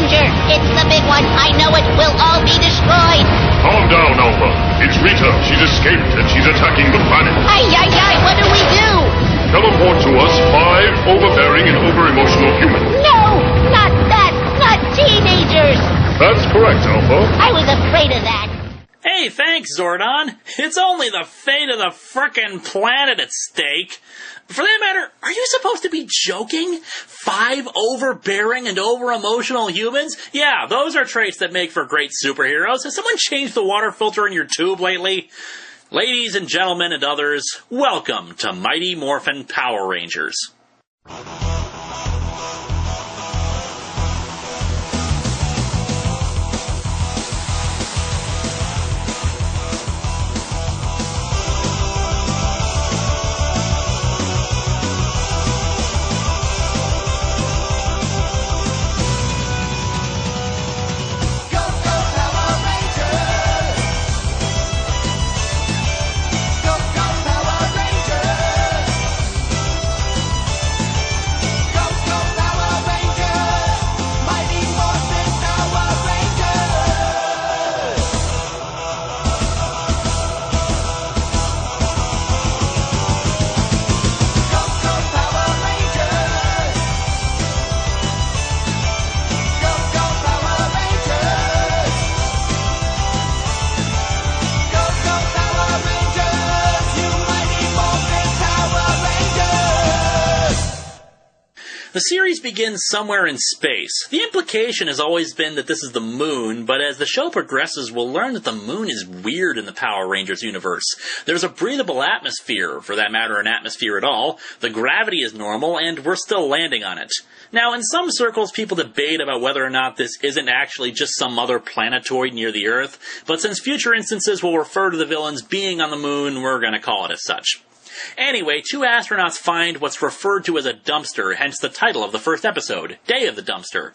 Ranger. It's the big one. I know it. We'll all be destroyed. Calm down, Alpha. It's Rita. She's escaped and she's attacking the planet. What do we do? Teleport to us 5 overbearing and over-emotional humans. No, not that. Not teenagers. That's correct, Alpha. I was afraid of that. Hey, thanks, Zordon. It's only the fate of the frickin' planet at stake. For that matter, are you supposed to be joking? 5 overbearing and over-emotional humans? Yeah, those are traits that make for great superheroes. Has someone changed the water filter in your tube lately? Ladies and gentlemen and others, welcome to Mighty Morphin Power Rangers. The series begins somewhere in space. The implication has always been that this is the moon, but as the show progresses, we'll learn that the moon is weird in the Power Rangers universe. There's a breathable atmosphere, for that matter an atmosphere at all, the gravity is normal, and we're still landing on it. Now, in some circles, people debate about whether or not this isn't actually just some other planetoid near the Earth, but since future instances will refer to the villains being on the moon, we're gonna call it as such. Anyway, 2 astronauts find what's referred to as a dumpster, hence the title of the first episode, Day of the Dumpster.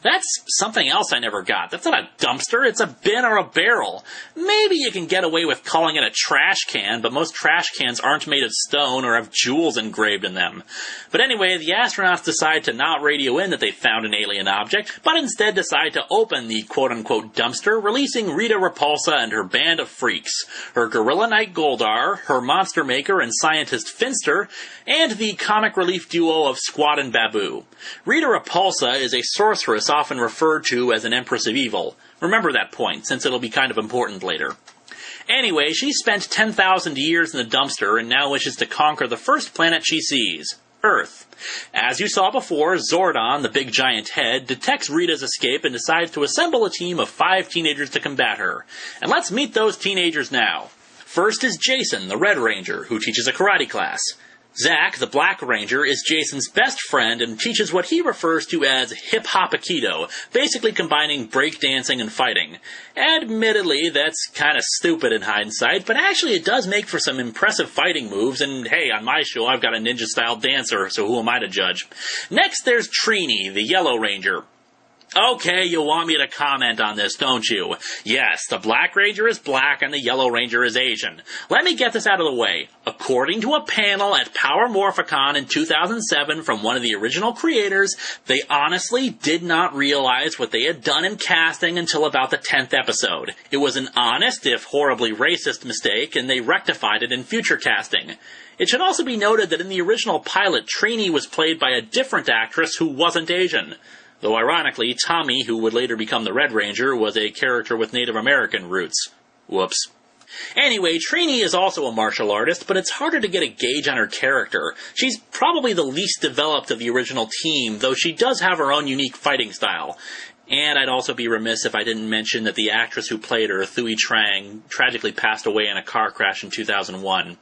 That's something else I never got. That's not a dumpster, it's a bin or a barrel. Maybe you can get away with calling it a trash can, but most trash cans aren't made of stone or have jewels engraved in them. But anyway, the astronauts decide to not radio in that they found an alien object, but instead decide to open the quote-unquote dumpster, releasing Rita Repulsa and her band of freaks, her Gorilla Knight Goldar, her Monster Maker and Scientist Finster, and the comic relief duo of Squad and Babu. Rita Repulsa is a sorceress often referred to as an Empress of Evil. Remember that point, since it'll be kind of important later. Anyway, she spent 10,000 years in the dumpster and now wishes to conquer the first planet she sees, Earth. As you saw before, Zordon, the big giant head, detects Rita's escape and decides to assemble a team of 5 teenagers to combat her. And let's meet those teenagers now. First is Jason, the Red Ranger, who teaches a karate class. Zach, the Black Ranger, is Jason's best friend and teaches what he refers to as hip-hop aikido, basically combining breakdancing and fighting. Admittedly, that's kind of stupid in hindsight, but actually it does make for some impressive fighting moves, and hey, on my show I've got a ninja-style dancer, so who am I to judge? Next there's Trini, the Yellow Ranger. Okay, you want me to comment on this, don't you? Yes, the Black Ranger is black and the Yellow Ranger is Asian. Let me get this out of the way. According to a panel at Power Morphicon in 2007 from one of the original creators, they honestly did not realize what they had done in casting until about the 10th episode. It was an honest, if horribly racist, mistake, and they rectified it in future casting. It should also be noted that in the original pilot, Trini was played by a different actress who wasn't Asian. Though ironically, Tommy, who would later become the Red Ranger, was a character with Native American roots. Whoops. Anyway, Trini is also a martial artist, but it's harder to get a gauge on her character. She's probably the least developed of the original team, though she does have her own unique fighting style. And I'd also be remiss if I didn't mention that the actress who played her, Thuy Trang, tragically passed away in a car crash in 2001.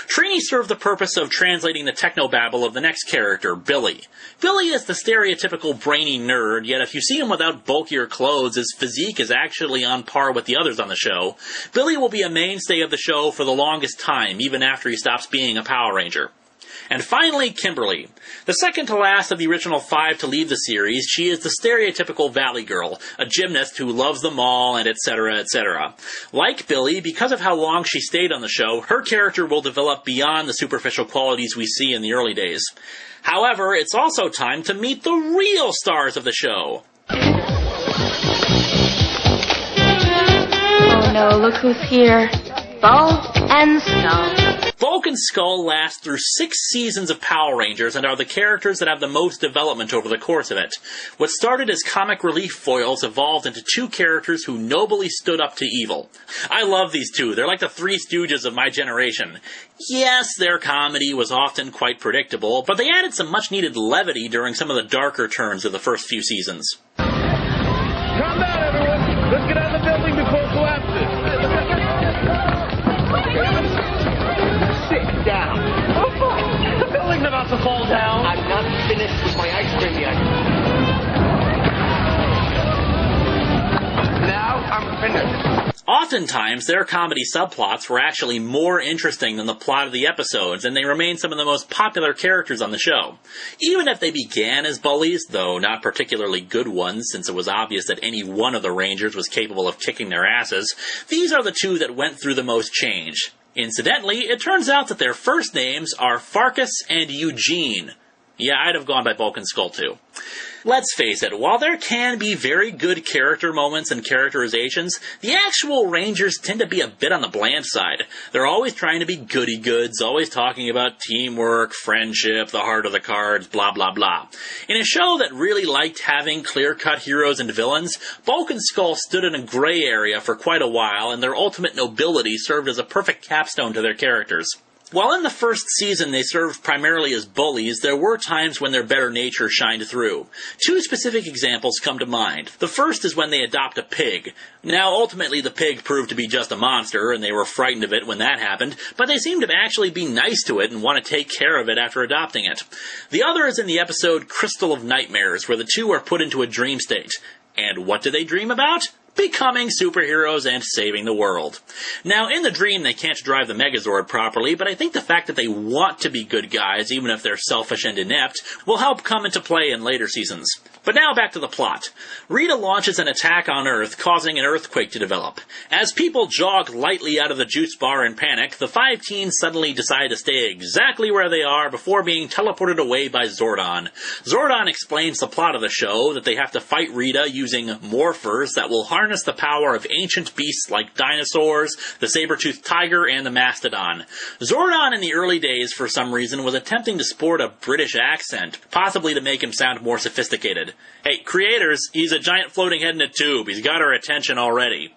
Trini served the purpose of translating the technobabble of the next character, Billy. Billy is the stereotypical brainy nerd, yet if you see him without bulkier clothes, his physique is actually on par with the others on the show. Billy will be a mainstay of the show for the longest time, even after he stops being a Power Ranger. And finally, Kimberly. The second to last of the original 5 to leave the series, she is the stereotypical Valley Girl, a gymnast who loves the mall, and etc., etc. Like Billy, because of how long she stayed on the show, her character will develop beyond the superficial qualities we see in the early days. However, it's also time to meet the real stars of the show. Oh no, look who's here. Bulk and Skull. Bulk and Skull last through 6 seasons of Power Rangers and are the characters that have the most development over the course of it. What started as comic relief foils evolved into 2 characters who nobly stood up to evil. I love these 2. They're like the 3 Stooges of my generation. Yes, their comedy was often quite predictable, but they added some much-needed levity during some of the darker turns of the first few seasons. Calm down, everyone. Let's get out of the building before it collapses. Sit down. The building's about to fall down. I'm not finished with my ice cream yet. Now I'm finished. Oftentimes, their comedy subplots were actually more interesting than the plot of the episodes, and they remain some of the most popular characters on the show. Even if they began as bullies, though not particularly good ones, since it was obvious that any one of the Rangers was capable of kicking their asses, these are the 2 that went through the most change. Incidentally, it turns out that their first names are Farkas and Eugene. Yeah, I'd have gone by Bulk and Skull too. Let's face it, while there can be very good character moments and characterizations, the actual Rangers tend to be a bit on the bland side. They're always trying to be goody-goods, always talking about teamwork, friendship, the heart of the cards, blah blah blah. In a show that really liked having clear-cut heroes and villains, Bulk and Skull stood in a gray area for quite a while, and their ultimate nobility served as a perfect capstone to their characters. While in the first season they served primarily as bullies, there were times when their better nature shined through. 2 specific examples come to mind. The first is when they adopt a pig. Now, ultimately the pig proved to be just a monster, and they were frightened of it when that happened, but they seemed to actually be nice to it and want to take care of it after adopting it. The other is in the episode Crystal of Nightmares, where the 2 are put into a dream state. And what do they dream about? Becoming superheroes and saving the world. Now, in the dream, they can't drive the Megazord properly, but I think the fact that they want to be good guys, even if they're selfish and inept, will help come into play in later seasons. But now back to the plot. Rita launches an attack on Earth, causing an earthquake to develop. As people jog lightly out of the juice bar in panic, the 5 teens suddenly decide to stay exactly where they are before being teleported away by Zordon. Zordon explains the plot of the show, that they have to fight Rita using morphers that will harness the power of ancient beasts like dinosaurs, the saber-toothed tiger, and the mastodon. Zordon in the early days, for some reason, was attempting to sport a British accent, possibly to make him sound more sophisticated. Hey, creators, he's a giant floating head in a tube. He's got our attention already.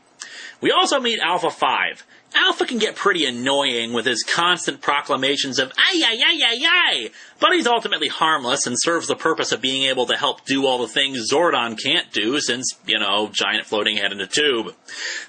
We also meet Alpha 5. Alpha can get pretty annoying with his constant proclamations of "ay, ay, ay, ay, ay," but he's ultimately harmless and serves the purpose of being able to help do all the things Zordon can't do since, giant floating head in a tube.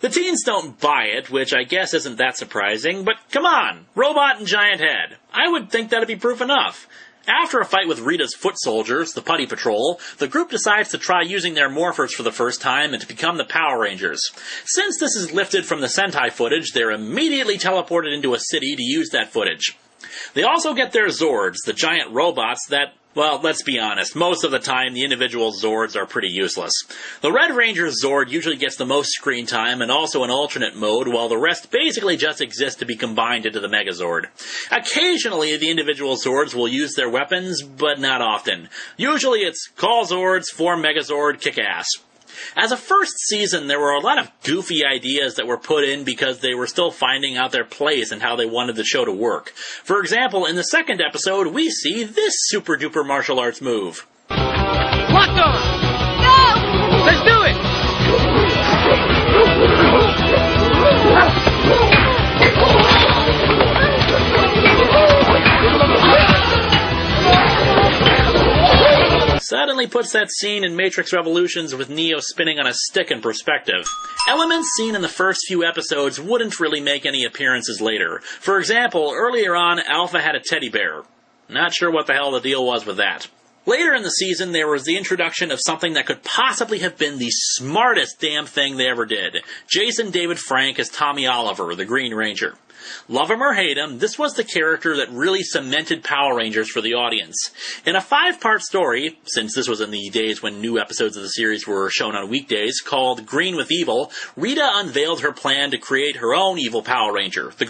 The teens don't buy it, which I guess isn't that surprising, but come on, robot and giant head. I would think that'd be proof enough. After a fight with Rita's foot soldiers, the Putty Patrol, the group decides to try using their morphers for the first time and to become the Power Rangers. Since this is lifted from the Sentai footage, they're immediately teleported into a city to use that footage. They also get their Zords, the giant robots that, well, let's be honest, most of the time the individual Zords are pretty useless. The Red Ranger's Zord usually gets the most screen time and also an alternate mode, while the rest basically just exist to be combined into the Megazord. Occasionally the individual Zords will use their weapons, but not often. Usually it's call Zords, form Megazord, kick ass. As a first season, there were a lot of goofy ideas that were put in because they were still finding out their place and how they wanted the show to work. For example, in the second episode, we see this super-duper martial arts move. Locked on! No! Let's do it! Suddenly puts that scene in Matrix Revolutions with Neo spinning on a stick in perspective. Elements seen in the first few episodes wouldn't really make any appearances later. For example, earlier on, Alpha had a teddy bear. Not sure what the hell the deal was with that. Later in the season, there was the introduction of something that could possibly have been the smartest damn thing they ever did. Jason David Frank as Tommy Oliver, the Green Ranger. Love him or hate him, this was the character that really cemented Power Rangers for the audience. In a 5-part story, since this was in the days when new episodes of the series were shown on weekdays, called Green with Evil, Rita unveiled her plan to create her own evil Power Ranger, the